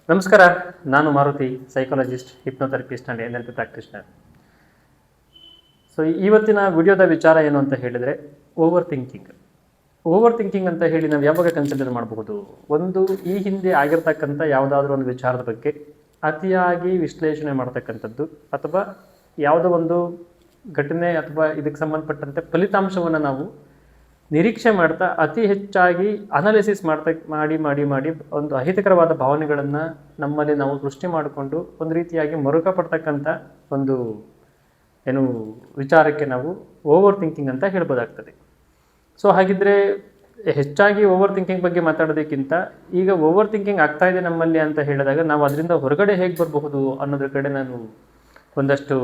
ನಮಸ್ಕಾರ. ನಾನು Maruti, psychologist, hypnotherapist and NLP practitioner. ಇವತ್ತಿನ ವಿಡಿಯೋದ ವಿಚಾರ ಏನು ಅಂತ ಹೇಳಿದರೆ ಓವರ್ ಥಿಂಕಿಂಗ್ ಅಂತ ಹೇಳಿ ನಾವು ಯಾವಾಗ ಕನ್ಸಿಡರ್ ಮಾಡಬಹುದು? ಒಂದು ಈ ಹಿಂದೆ ಆಗಿರ್ತಕ್ಕಂಥ ಯಾವುದಾದ್ರೂ ಒಂದು ವಿಚಾರದ ಬಗ್ಗೆ ಅತಿಯಾಗಿ ವಿಶ್ಲೇಷಣೆ ಮಾಡ್ತಕ್ಕಂಥದ್ದು, ಅಥವಾ ಯಾವುದೋ ಒಂದು ಘಟನೆ ಅಥವಾ ಇದಕ್ಕೆ ಸಂಬಂಧಪಟ್ಟಂತೆ ಫಲಿತಾಂಶವನ್ನು ನಾವು ನಿರೀಕ್ಷೆ ಮಾಡ್ತಾ ಅತಿ ಹೆಚ್ಚಾಗಿ ಅನಾಲಿಸಿಸ್ ಮಾಡಿ ಒಂದು ಅಹಿತಕರವಾದ ಭಾವನೆಗಳನ್ನು ನಮ್ಮಲ್ಲಿ ನಾವು ಸೃಷ್ಟಿ ಮಾಡಿಕೊಂಡು ಒಂದು ರೀತಿಯಾಗಿ ಮರುಕಪಡ್ತಕ್ಕಂಥ ಒಂದು ವಿಚಾರಕ್ಕೆ ನಾವು ಓವರ್ ಥಿಂಕಿಂಗ್ ಅಂತ ಹೇಳ್ಬೋದಾಗ್ತದೆ. ಹಾಗಿದ್ರೆ ಹೆಚ್ಚಾಗಿ ಓವರ್ ಥಿಂಕಿಂಗ್ ಬಗ್ಗೆ ಮಾತಾಡೋದಕ್ಕಿಂತ ಈಗ ಓವರ್ ಥಿಂಕಿಂಗ್ ಆಗ್ತಾ ಇದೆ ನಮ್ಮಲ್ಲಿ ಅಂತ ಹೇಳಿದಾಗ ನಾವು ಅದರಿಂದ ಹೊರಗಡೆ ಹೇಗೆ ಬರಬಹುದು ಅನ್ನೋದ್ರ ಕಡೆ ನಾನು ಒಂದಷ್ಟು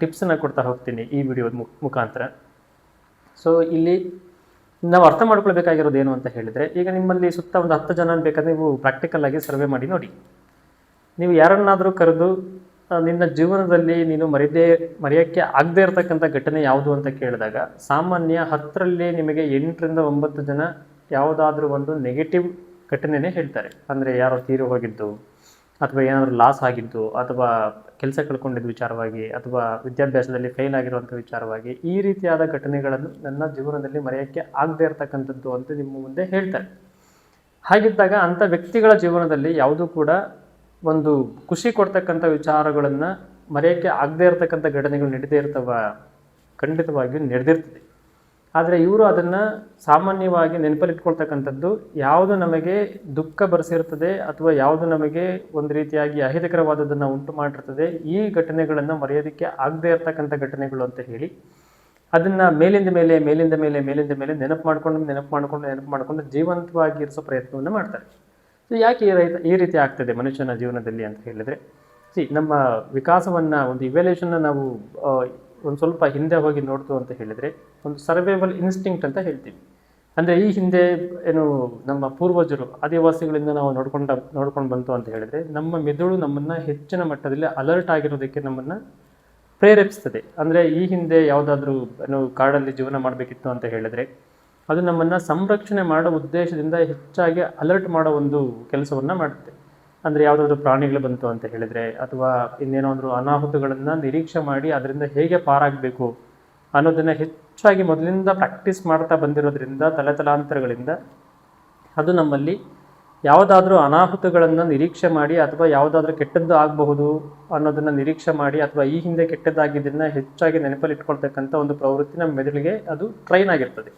ಟಿಪ್ಸನ್ನು ಕೊಡ್ತಾ ಹೋಗ್ತೀನಿ ಈ ವಿಡಿಯೋ ಮುಖಾಂತರ. ಇಲ್ಲಿ ನಾವು ಅರ್ಥ ಮಾಡ್ಕೊಳ್ಬೇಕಾಗಿರೋದು ಏನು ಅಂತ ಹೇಳಿದರೆ, ಈಗ ನಿಮ್ಮಲ್ಲಿ ಸುತ್ತ ಒಂದು 10 ಜನ ಬೇಕಾದ್ರೆ ನೀವು ಪ್ರಾಕ್ಟಿಕಲ್ ಆಗಿ ಸರ್ವೆ ಮಾಡಿ ನೋಡಿ. ನೀವು ಯಾರನ್ನಾದರೂ ಕರೆದು ನಿನ್ನ ಜೀವನದಲ್ಲಿ ನೀನು ಮರೆಯೋಕ್ಕೆ ಆಗದೇ ಇರತಕ್ಕಂಥ ಘಟನೆ ಯಾವುದು ಅಂತ ಕೇಳಿದಾಗ ಸಾಮಾನ್ಯ 10ರಲ್ಲಿ ನಿಮಗೆ 8ರಿಂದ 9 ಜನ ಯಾವುದಾದ್ರೂ ಒಂದು ನೆಗೆಟಿವ್ ಘಟನೆನೇ ಹೇಳ್ತಾರೆ. ಅಂದರೆ ಯಾರೋ ತೀರಿ ಹೋಗಿದ್ದು, ಅಥವಾ ಏನಾದರೂ ಲಾಸ್ ಆಗಿದ್ದು, ಅಥವಾ ಕೆಲಸ ಕಳ್ಕೊಂಡಿದ್ದ ವಿಚಾರವಾಗಿ, ಅಥವಾ ವಿದ್ಯಾಭ್ಯಾಸದಲ್ಲಿ ಫೇಲ್ ಆಗಿರುವಂಥ ವಿಚಾರವಾಗಿ ಈ ರೀತಿಯಾದ ಘಟನೆಗಳನ್ನು ನನ್ನ ಜೀವನದಲ್ಲಿ ಮರೆಯೋಕ್ಕೆ ಆಗದೇ ಇರತಕ್ಕಂಥದ್ದು ಅಂತ ನಿಮ್ಮ ಮುಂದೆ ಹೇಳ್ತಾರೆ. ಹಾಗಿದ್ದಾಗ ಅಂಥ ವ್ಯಕ್ತಿಗಳ ಜೀವನದಲ್ಲಿ ಯಾವುದೂ ಕೂಡ ಒಂದು ಖುಷಿ ಕೊಡ್ತಕ್ಕಂಥ ವಿಚಾರಗಳನ್ನು ಮರೆಯೋಕ್ಕೆ ಆಗದೇ ಇರತಕ್ಕಂಥ ಘಟನೆಗಳು ನಡೆದೇ ಇರ್ತವ, ಖಂಡಿತವಾಗಿಯೂ ನಡೆದಿರ್ತದೆ. ಆದರೆ ಇವರು ಅದನ್ನು ಸಾಮಾನ್ಯವಾಗಿ ನೆನಪಲ್ಲಿಟ್ಕೊಳ್ತಕ್ಕಂಥದ್ದು ಯಾವುದು ನಮಗೆ ದುಃಖ ಬರೆಸಿರ್ತದೆ ಅಥವಾ ಯಾವುದು ನಮಗೆ ಒಂದು ರೀತಿಯಾಗಿ ಅಹಿತಕರವಾದದ್ದನ್ನು ಉಂಟು ಮಾಡಿರ್ತದೆ, ಈ ಘಟನೆಗಳನ್ನು ಮರೆಯೋದಕ್ಕೆ ಆಗದೇ ಇರತಕ್ಕಂಥ ಘಟನೆಗಳು ಅಂತ ಹೇಳಿ ಅದನ್ನು ಮೇಲಿಂದ ಮೇಲೆ ನೆನಪು ಮಾಡಿಕೊಂಡು ಜೀವಂತವಾಗಿ ಇರಿಸೋ ಪ್ರಯತ್ನವನ್ನು ಮಾಡ್ತಾರೆ. ಯಾಕೆ ಈ ರೀತಿ ಆಗ್ತದೆ ಮನುಷ್ಯನ ಜೀವನದಲ್ಲಿ ಅಂತ ಹೇಳಿದರೆ, ನಮ್ಮ ವಿಕಾಸವನ್ನು, ಒಂದು ಇವ್ಯಾಲ್ಯೂಷನ್ನ ನಾವು ಒಂದು ಸ್ವಲ್ಪ ಹಿಂದೆ ಹೋಗಿ ನೋಡ್ತು ಅಂತ ಹೇಳಿದರೆ ಒಂದು ಸರ್ವೈವಲ್ ಇನ್ಸ್ಟಿಂಕ್ಟ್ ಅಂತ ಹೇಳ್ತೀವಿ. ಅಂದರೆ ಈ ಹಿಂದೆ ನಮ್ಮ ಪೂರ್ವಜರು ಆದಿವಾಸಿಗಳಿಂದ ನಾವು ನೋಡ್ಕೊಂಡು ಬಂತು ಅಂತ ಹೇಳಿದರೆ ನಮ್ಮ ಮೆದುಳು ನಮ್ಮನ್ನು ಹೆಚ್ಚಿನ ಮಟ್ಟದಲ್ಲಿ ಅಲರ್ಟ್ ಆಗಿರೋದಕ್ಕೆ ನಮ್ಮನ್ನು ಪ್ರೇರೇಪಿಸ್ತದೆ. ಅಂದರೆ ಈ ಹಿಂದೆ ಯಾವುದಾದ್ರೂ ಕಾಡಲ್ಲಿ ಜೀವನ ಮಾಡಬೇಕಿತ್ತು ಅಂತ ಹೇಳಿದರೆ ಅದು ನಮ್ಮನ್ನು ಸಂರಕ್ಷಣೆ ಮಾಡೋ ಉದ್ದೇಶದಿಂದ ಹೆಚ್ಚಾಗಿ ಅಲರ್ಟ್ ಮಾಡೋ ಒಂದು ಕೆಲಸವನ್ನು ಮಾಡುತ್ತೆ. ಅಂದರೆ ಯಾವುದಾದ್ರೂ ಪ್ರಾಣಿಗಳು ಬಂತು ಅಂತ ಹೇಳಿದರೆ, ಅಥವಾ ಇನ್ನೇನೋ ಒಂದು ಅನಾಹುತಗಳನ್ನು ನಿರೀಕ್ಷೆ ಮಾಡಿ ಅದರಿಂದ ಹೇಗೆ ಪಾರಾಗಬೇಕು ಅನ್ನೋದನ್ನು ಹೆಚ್ಚಾಗಿ ಮೊದಲಿಂದ ಪ್ರಾಕ್ಟೀಸ್ ಮಾಡ್ತಾ ಬಂದಿರೋದ್ರಿಂದ ತಲೆತಲಾಂತರಗಳಿಂದ ಅದು ನಮ್ಮಲ್ಲಿ ಯಾವುದಾದ್ರೂ ಅನಾಹುತಗಳನ್ನು ನಿರೀಕ್ಷೆ ಮಾಡಿ, ಅಥವಾ ಯಾವುದಾದ್ರೂ ಕೆಟ್ಟದ್ದು ಆಗಬಹುದು ಅನ್ನೋದನ್ನು ನಿರೀಕ್ಷೆ ಮಾಡಿ, ಅಥವಾ ಈ ಹಿಂದೆ ಕೆಟ್ಟದ್ದಾಗಿದ್ದನ್ನು ಹೆಚ್ಚಾಗಿ ನೆನಪಲ್ಲಿ ಇಟ್ಕೊಳ್ತಕ್ಕಂಥ ಒಂದು ಪ್ರವೃತ್ತಿ ನಮ್ಮ ಮೆದುಳಿಗೆ ಅದು ಟ್ರೈನ್ ಆಗಿರ್ತದೆ.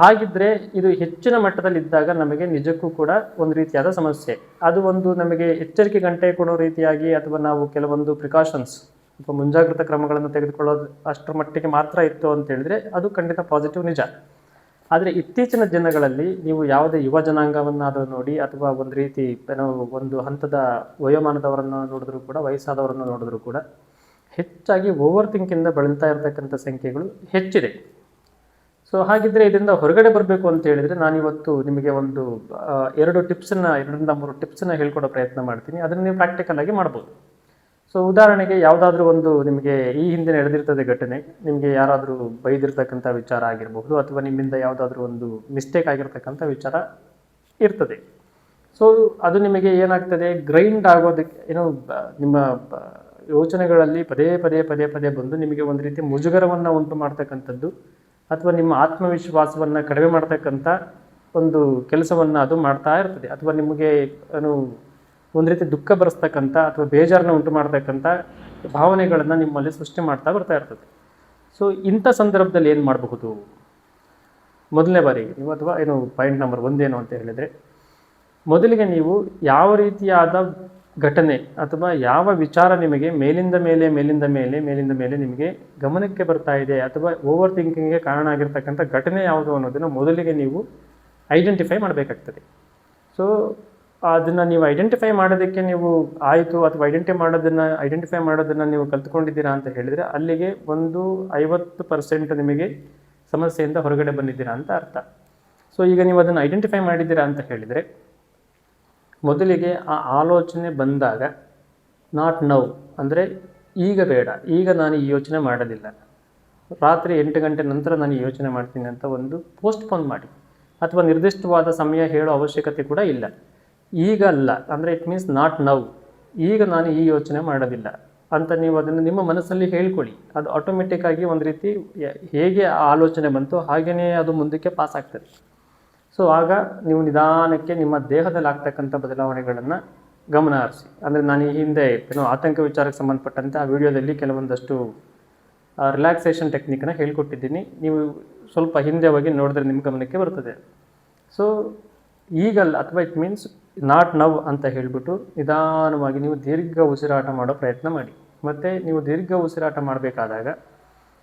ಹಾಗಿದ್ದರೆ ಇದು ಹೆಚ್ಚಿನ ಮಟ್ಟದಲ್ಲಿದ್ದಾಗ ನಮಗೆ ನಿಜಕ್ಕೂ ಕೂಡ ಒಂದು ರೀತಿಯಾದ ಸಮಸ್ಯೆ. ಅದು ಒಂದು ನಮಗೆ ಎಚ್ಚರಿಕೆ ಗಂಟೆ ಕೊಡೋ ರೀತಿಯಾಗಿ, ಅಥವಾ ನಾವು ಕೆಲವೊಂದು ಪ್ರಿಕಾಷನ್ಸ್ ಅಥವಾ ಮುಂಜಾಗ್ರತಾ ಕ್ರಮಗಳನ್ನು ತೆಗೆದುಕೊಳ್ಳೋದು ಅಷ್ಟರ ಮಟ್ಟಿಗೆ ಮಾತ್ರ ಇತ್ತು ಅಂತ ಹೇಳಿದರೆ ಅದು ಖಂಡಿತ ಪಾಸಿಟಿವ್, ನಿಜ. ಆದರೆ ಇತ್ತೀಚಿನ ದಿನಗಳಲ್ಲಿ ನೀವು ಯಾವುದೇ ಯುವ ಜನಾಂಗವನ್ನಾದರೂ ನೋಡಿ, ಅಥವಾ ಒಂದು ರೀತಿ ಒಂದು ಹಂತದ ವಯೋಮಾನದವರನ್ನು ನೋಡಿದ್ರೂ ಕೂಡ, ವಯಸ್ಸಾದವರನ್ನು ನೋಡಿದ್ರೂ ಕೂಡ ಹೆಚ್ಚಾಗಿ ಓವರ್ ಥಿಂಕಿಂದ ಬಳಲ್ತಾ ಇರತಕ್ಕಂಥ ಸಂಖ್ಯೆಗಳು ಹೆಚ್ಚಿದೆ. ಹಾಗಿದ್ದರೆ ಇದರಿಂದ ಹೊರಗಡೆ ಬರಬೇಕು ಅಂತ ಹೇಳಿದರೆ ನಾನಿವತ್ತು ನಿಮಗೆ ಒಂದು 2ರಿಂದ 3 ಟಿಪ್ಸನ್ನು ಹೇಳ್ಕೊಡೋ ಪ್ರಯತ್ನ ಮಾಡ್ತೀನಿ. ಅದನ್ನು ನೀವು ಪ್ರಾಕ್ಟಿಕಲ್ ಆಗಿ ಮಾಡ್ಬೋದು. ಉದಾಹರಣೆಗೆ ಯಾವುದಾದ್ರೂ ಒಂದು ನಿಮಗೆ ಈ ಹಿಂದೆ ನಡೆದಿರ್ತದೆ ಘಟನೆ, ನಿಮಗೆ ಯಾರಾದರೂ ಬೈದಿರ್ತಕ್ಕಂಥ ವಿಚಾರ ಆಗಿರಬಹುದು, ಅಥವಾ ನಿಮ್ಮಿಂದ ಯಾವುದಾದ್ರೂ ಒಂದು ಮಿಸ್ಟೇಕ್ ಆಗಿರ್ತಕ್ಕಂಥ ವಿಚಾರ ಇರ್ತದೆ. ಅದು ನಿಮಗೆ ಏನಾಗ್ತದೆ, ಗ್ರೈಂಡ್ ಆಗೋದಕ್ಕೆ ನಿಮ್ಮ ಯೋಚನೆಗಳಲ್ಲಿ ಪದೇ ಬಂದು ನಿಮಗೆ ಒಂದು ರೀತಿ ಮುಜುಗರವನ್ನು ಉಂಟು ಮಾಡ್ತಕ್ಕಂಥದ್ದು, ಅಥವಾ ನಿಮ್ಮ ಆತ್ಮವಿಶ್ವಾಸವನ್ನು ಕಡಿಮೆ ಮಾಡ್ತಕ್ಕಂಥ ಒಂದು ಕೆಲಸವನ್ನು ಅದು ಮಾಡ್ತಾ ಇರ್ತದೆ. ಅಥವಾ ನಿಮಗೆ ಒಂದು ರೀತಿ ದುಃಖ ಬರೆಸ್ತಕ್ಕಂಥ ಅಥವಾ ಬೇಜಾರನ್ನ ಉಂಟು ಮಾಡ್ತಕ್ಕಂಥ ಭಾವನೆಗಳನ್ನು ನಿಮ್ಮಲ್ಲಿ ಸೃಷ್ಟಿ ಮಾಡ್ತಾ ಬರ್ತಾ ಇರ್ತದೆ. ಇಂಥ ಸಂದರ್ಭದಲ್ಲಿ ಏನು ಮಾಡಬಹುದು? ಮೊದಲನೇ ಬಾರಿಗೆ ನೀವು, ಅಥವಾ ಪಾಯಿಂಟ್ ನಂಬರ್ 1 ಏನು ಅಂತ ಹೇಳಿದರೆ, ಮೊದಲಿಗೆ ನೀವು ಯಾವ ರೀತಿಯಾದ ಘಟನೆ ಅಥವಾ ಯಾವ ವಿಚಾರ ನಿಮಗೆ ಮೇಲಿಂದ ಮೇಲೆ ನಿಮಗೆ ಗಮನಕ್ಕೆ ಬರ್ತಾ ಇದೆ, ಅಥವಾ ಓವರ್ ಥಿಂಕಿಂಗ್ಗೆ ಕಾರಣ ಆಗಿರ್ತಕ್ಕಂಥ ಘಟನೆ ಯಾವುದು ಅನ್ನೋದನ್ನು ಮೊದಲಿಗೆ ನೀವು ಐಡೆಂಟಿಫೈ ಮಾಡಬೇಕಾಗ್ತದೆ. ಅದನ್ನು ನೀವು ಐಡೆಂಟಿಫೈ ಮಾಡೋದಕ್ಕೆ ನೀವು ಆಯಿತು, ಅಥವಾ ಐಡೆಂಟಿಫೈ ಮಾಡೋದನ್ನು ನೀವು ಕಲ್ತ್ಕೊಂಡಿದ್ದೀರಾ ಅಂತ ಹೇಳಿದರೆ ಅಲ್ಲಿಗೆ ಒಂದು 50% ನಿಮಗೆ ಸಮಸ್ಯೆಯಿಂದ ಹೊರಗಡೆ ಬಂದಿದ್ದೀರಾ ಅಂತ ಅರ್ಥ. ಈಗ ನೀವು ಅದನ್ನು ಐಡೆಂಟಿಫೈ ಮಾಡಿದ್ದೀರಾ ಅಂತ ಹೇಳಿದರೆ, ಮೊದಲಿಗೆ ಆ ಆಲೋಚನೆ ಬಂದಾಗ ನಾಟ್ ನೌ, ಅಂದರೆ ಈಗ ಬೇಡ, ಈಗ ನಾನು ಈ ಯೋಚನೆ ಮಾಡೋದಿಲ್ಲ, ರಾತ್ರಿ 8 ಗಂಟೆ ನಂತರ ನಾನು ಈ ಯೋಚನೆ ಮಾಡ್ತೀನಿ ಅಂತ ಒಂದು ಪೋಸ್ಟ್ಪೋನ್ ಮಾಡಿ, ಅಥವಾ ನಿರ್ದಿಷ್ಟವಾದ ಸಮಯ ಹೇಳೋ ಅವಶ್ಯಕತೆ ಕೂಡ ಇಲ್ಲ. ಈಗ ಅಲ್ಲ, ಅಂದರೆ ಇಟ್ ಮೀನ್ಸ್ ನಾಟ್ ನೌ, ಈಗ ನಾನು ಈ ಯೋಚನೆ ಮಾಡೋದಿಲ್ಲ ಅಂತ ನೀವು ಅದನ್ನು ನಿಮ್ಮ ಮನಸ್ಸಲ್ಲಿ ಹೇಳ್ಕೊಳ್ಳಿ. ಅದು ಆಟೋಮೆಟಿಕ್ಕಾಗಿ ಒಂದು ರೀತಿ ಹೇಗೆ ಆ ಆಲೋಚನೆ ಬಂತು ಹಾಗೆಯೇ ಅದು ಮುಂದಕ್ಕೆ ಪಾಸ್ ಆಗ್ತದೆ. ಸೊ ಆಗ ನೀವು ನಿಧಾನಕ್ಕೆ ನಿಮ್ಮ ದೇಹದಲ್ಲಿ ಆಗ್ತಕ್ಕಂಥ ಬದಲಾವಣೆಗಳನ್ನು ಗಮನ ಹರಿಸಿ. ಅಂದರೆ ನಾನು ಈ ಹಿಂದೆ ಆತಂಕ ವಿಚಾರಕ್ಕೆ ಸಂಬಂಧಪಟ್ಟಂತೆ ಆ ವಿಡಿಯೋದಲ್ಲಿ ಕೆಲವೊಂದಷ್ಟು ರಿಲ್ಯಾಕ್ಸೇಷನ್ ಟೆಕ್ನಿಕ್ನ ಹೇಳ್ಕೊಟ್ಟಿದ್ದೀನಿ. ನೀವು ಸ್ವಲ್ಪ ಹಿಂದೆ ಹೋಗಿ ನೋಡಿದ್ರೆ ನಿಮ್ಮ ಗಮನಕ್ಕೆ ಬರ್ತದೆ. ಸೊ ಈಗಲ್ಲ, ಅಥವಾ ಇಟ್ ಮೀನ್ಸ್ ನಾಟ್ ನವ್ ಅಂತ ಹೇಳಿಬಿಟ್ಟು ನಿಧಾನವಾಗಿ ನೀವು ದೀರ್ಘ ಉಸಿರಾಟ ಮಾಡೋ ಪ್ರಯತ್ನ ಮಾಡಿ. ಮತ್ತು ನೀವು ದೀರ್ಘ ಉಸಿರಾಟ ಮಾಡಬೇಕಾದಾಗ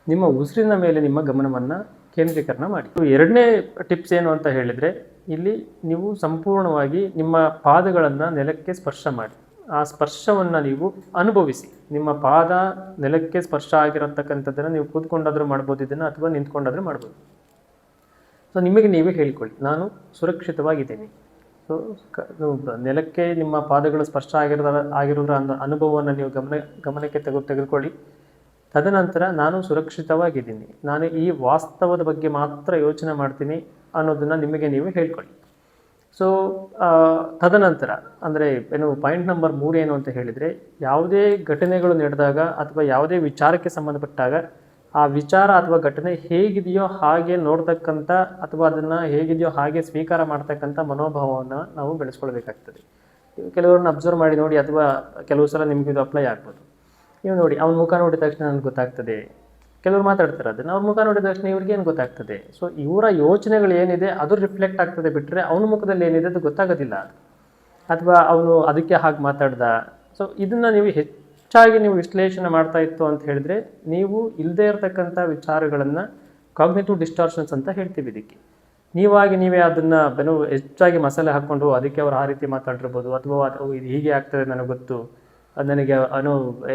ನಿಮ್ಮ ಉಸಿರಿನ ಮೇಲೆ ನಿಮ್ಮ ಗಮನವನ್ನು ಕೇಂದ್ರೀಕರಣ ಮಾಡಿ. ಎರಡನೇ ಟಿಪ್ಸ್ ಏನು ಅಂತ ಹೇಳಿದರೆ, ಇಲ್ಲಿ ನೀವು ಸಂಪೂರ್ಣವಾಗಿ ನಿಮ್ಮ ಪಾದಗಳನ್ನು ನೆಲಕ್ಕೆ ಸ್ಪರ್ಶ ಮಾಡಿ. ಆ ಸ್ಪರ್ಶವನ್ನು ನೀವು ಅನುಭವಿಸಿ. ನಿಮ್ಮ ಪಾದ ನೆಲಕ್ಕೆ ಸ್ಪರ್ಶ ಆಗಿರತಕ್ಕಂಥದ್ದನ್ನು ನೀವು ಕೂತ್ಕೊಂಡಾದರೂ ಮಾಡ್ಬೋದು ಇದನ್ನು, ಅಥವಾ ನಿಂತ್ಕೊಂಡಾದರೂ ಮಾಡ್ಬೋದು. ಸೊ ನಿಮಗೆ ನೀವೇ ಹೇಳಿಕೊಳ್ಳಿ, ನಾನು ಸುರಕ್ಷಿತವಾಗಿದ್ದೀನಿ. ಸೊ ನೆಲಕ್ಕೆ ನಿಮ್ಮ ಪಾದಗಳು ಸ್ಪರ್ಶ ಆಗಿರೋದ್ರ ಅನುಭವವನ್ನು ನೀವು ಗಮನಕ್ಕೆ ತೆಗೆದುಕೊಳ್ಳಿ. ತದನಂತರ ನಾನು ಸುರಕ್ಷಿತವಾಗಿದ್ದೀನಿ, ನಾನು ಈ ವಾಸ್ತವದ ಬಗ್ಗೆ ಮಾತ್ರ ಯೋಚನೆ ಮಾಡ್ತೀನಿ ಅನ್ನೋದನ್ನು ನಿಮಗೆ ನೀವೇ ಹೇಳ್ಕೊಳ್ಳಿ. ಸೊ ತದನಂತರ ಅಂದರೆ ಪಾಯಿಂಟ್ ನಂಬರ್ 3 ಏನು ಅಂತ ಹೇಳಿದರೆ, ಯಾವುದೇ ಘಟನೆಗಳು ನಡೆದಾಗ ಅಥವಾ ಯಾವುದೇ ವಿಚಾರಕ್ಕೆ ಸಂಬಂಧಪಟ್ಟಾಗ ಆ ವಿಚಾರ ಅಥವಾ ಘಟನೆ ಹೇಗಿದೆಯೋ ಹಾಗೆ ನೋಡ್ತಕ್ಕಂಥ ಅಥವಾ ಅದನ್ನು ಹೇಗಿದೆಯೋ ಹಾಗೆ ಸ್ವೀಕಾರ ಮಾಡ್ತಕ್ಕಂಥ ಮನೋಭಾವವನ್ನು ನಾವು ಬೆಳೆಸ್ಕೊಳ್ಬೇಕಾಗ್ತದೆ. ಕೆಲವ್ರನ್ನ ಅಬ್ಸರ್ವ್ ಮಾಡಿ ನೋಡಿ, ಅಥವಾ ಕೆಲವು ಸಲ ನಿಮಗೆ ಇದು ಅಪ್ಲೈ ಆಗ್ಬೋದು. ನೀವು ನೋಡಿ, ಅವನ ಮುಖ ನೋಡಿದ ತಕ್ಷಣ ನನಗೆ ಗೊತ್ತಾಗ್ತದೆ. ಕೆಲವರು ಮಾತಾಡ್ತಾರೆ ಅದನ್ನು, ಅವ್ರ ಮುಖ ನೋಡಿದ ತಕ್ಷಣ ಇವ್ರಿಗೆ ಏನು ಗೊತ್ತಾಗ್ತದೆ. ಸೊ ಇವರ ಯೋಚನೆಗಳು ಏನಿದೆ ಅದು ರಿಫ್ಲೆಕ್ಟ್ ಆಗ್ತದೆ, ಬಿಟ್ಟರೆ ಅವನ ಮುಖದಲ್ಲಿ ಏನಿದೆ ಅದು ಗೊತ್ತಾಗೋದಿಲ್ಲ. ಅಥವಾ ಅವನು ಅದಕ್ಕೆ ಹಾಗೆ ಮಾತಾಡ್ದ. ಸೊ ಇದನ್ನು ನೀವು ಹೆಚ್ಚಾಗಿ ನೀವು ವಿಶ್ಲೇಷಣೆ ಮಾಡ್ತಾ ಇತ್ತು ಅಂತ ಹೇಳಿದ್ರೆ, ನೀವು ಇಲ್ಲದೇ ಇರತಕ್ಕಂಥ ವಿಚಾರಗಳನ್ನು ಕಾಗ್ನಿಟಿವ್ ಡಿಸ್ಟಾರ್ಷನ್ಸ್ ಅಂತ ಹೇಳ್ತೀವಿ ಇದಕ್ಕೆ. ನೀವೇ ಅದನ್ನು ಹೆಚ್ಚಾಗಿ ಮಸಾಲೆ ಹಾಕ್ಕೊಂಡು ಅದಕ್ಕೆ ಅವ್ರು ಆ ರೀತಿ ಮಾತಾಡಿರ್ಬೋದು, ಅಥವಾ ಇದು ಹೀಗೆ ಆಗ್ತದೆ ನನಗೆ ಗೊತ್ತು, ನನಗೆ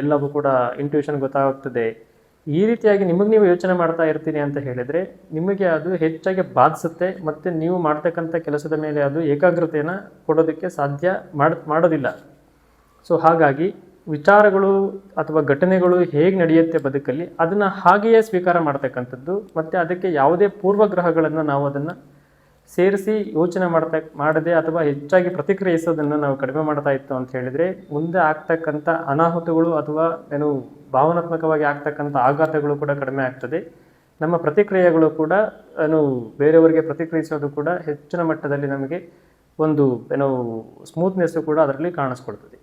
ಎಲ್ಲವೂ ಕೂಡ ಇಂಟ್ಯೂಷನ್ ಗೊತ್ತಾಗ್ತದೆ, ಈ ರೀತಿಯಾಗಿ ನೀವು ಯೋಚನೆ ಮಾಡ್ತಾ ಇರ್ತೀನಿ ಅಂತ ಹೇಳಿದರೆ ನಿಮಗೆ ಅದು ಹೆಚ್ಚಾಗಿ ಬಾಧಿಸುತ್ತೆ. ಮತ್ತು ನೀವು ಮಾಡ್ತಕ್ಕಂಥ ಕೆಲಸದ ಮೇಲೆ ಅದು ಏಕಾಗ್ರತೆಯನ್ನು ಕೊಡೋದಕ್ಕೆ ಸಾಧ್ಯ ಮಾಡೋದಿಲ್ಲ. ಸೊ ಹಾಗಾಗಿ ವಿಚಾರಗಳು ಅಥವಾ ಘಟನೆಗಳು ಹೇಗೆ ನಡೆಯುತ್ತೆ ಬದುಕಲ್ಲಿ, ಅದನ್ನು ಹಾಗೆಯೇ ಸ್ವೀಕಾರ ಮಾಡ್ತಕ್ಕಂಥದ್ದು, ಮತ್ತು ಅದಕ್ಕೆ ಯಾವುದೇ ಪೂರ್ವಗ್ರಹಗಳನ್ನು ನಾವು ಅದನ್ನು ಸೇರಿಸಿ ಯೋಚನೆ ಮಾಡದೆ ಅಥವಾ ಹೆಚ್ಚಾಗಿ ಪ್ರತಿಕ್ರಿಯಿಸೋದನ್ನು ನಾವು ಕಡಿಮೆ ಮಾಡ್ತಾ ಇತ್ತು ಅಂತ ಹೇಳಿದರೆ, ಮುಂದೆ ಆಗ್ತಕ್ಕಂಥ ಅನಾಹುತಗಳು ಅಥವಾ ಭಾವನಾತ್ಮಕವಾಗಿ ಆಗ್ತಕ್ಕಂಥ ಆಘಾತಗಳು ಕೂಡ ಕಡಿಮೆ ಆಗ್ತದೆ. ನಮ್ಮ ಪ್ರತಿಕ್ರಿಯೆಗಳು ಕೂಡ ಬೇರೆಯವರಿಗೆ ಪ್ರತಿಕ್ರಿಯಿಸೋದು ಕೂಡ ಹೆಚ್ಚಿನ ಮಟ್ಟದಲ್ಲಿ ನಮಗೆ ಒಂದು ಸ್ಮೂತ್ನೆಸ್ಸು ಕೂಡ ಅದರಲ್ಲಿ ಕಾಣಿಸ್ಕೊಳ್ತದೆ.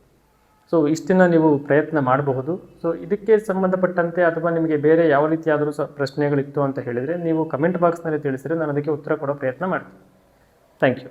ಸೊ ಇಷ್ಟನ್ನು ನೀವು ಪ್ರಯತ್ನ ಮಾಡಬಹುದು. ಸೊ ಇದಕ್ಕೆ ಸಂಬಂಧಪಟ್ಟಂತೆ ಅಥವಾ ನಿಮಗೆ ಬೇರೆ ಯಾವ ರೀತಿಯಾದರೂ ಪ್ರಶ್ನೆಗಳಿತ್ತು ಅಂತ ಹೇಳಿದರೆ ನೀವು ಕಮೆಂಟ್ ಬಾಕ್ಸ್ನಲ್ಲಿ ತಿಳಿಸಿದರೆ ನಾನು ಅದಕ್ಕೆ ಉತ್ತರ ಕೊಡೋ ಪ್ರಯತ್ನ ಮಾಡ್ತೀನಿ. Thank you.